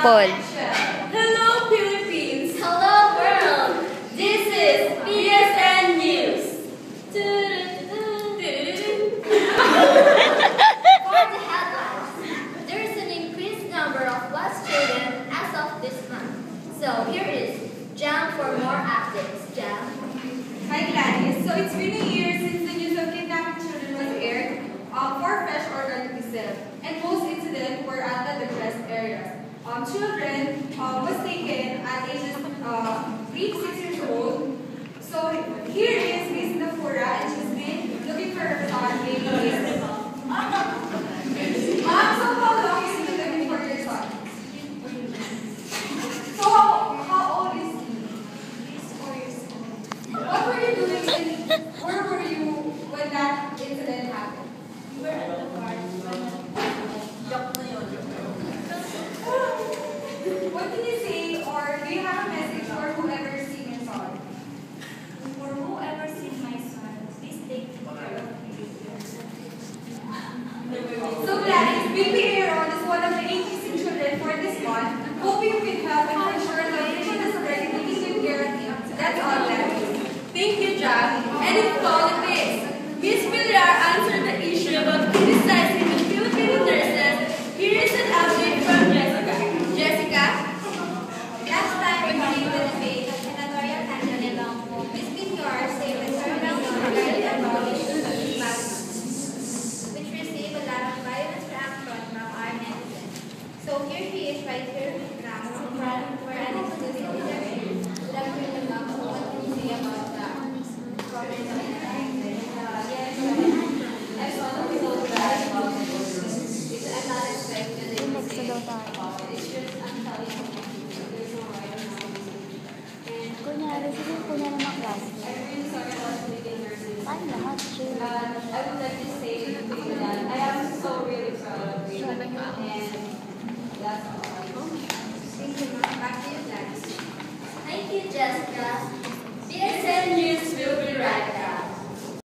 Paul. Hello, Philippines! Hello world! This is PSN News. For the headlines, there is an increased number of West students as of this month. So here is Jam for more updates. Jam. Hi Gladys. So it's been a year since the news of kidnapping children was aired for Fresh Organism, and most incidents were at the depressed areas. Children was taken at ages 3 to 6 years old. So here is Miss Nafura, and she's been looking for her son, baby. So how long is she looking for your son? So how old is he? He's 4 years old. What were you doing and where were you when that incident happened? We were at the park What can you say, or do you have a message for whoever is seeing your son? For whoever seen my son, please take care of him. So Gladys, BPA is one of the 8 missing children for this month. Hope you can help and ensure that everyone is already taking good care of him. That's all, Gladys. Thank you, Jack. And in politics, Ms. Villar answered the issue about criticizing the Filipino nurses. Here is an update from Jessica. Jessica? Last time we received the debate of Senatorial candidate Ms. Villar said that several regarding the abolition of the which received a lot of violence reaction from our netizens. So here he is right here now for an exclusive interview. What can you say about that?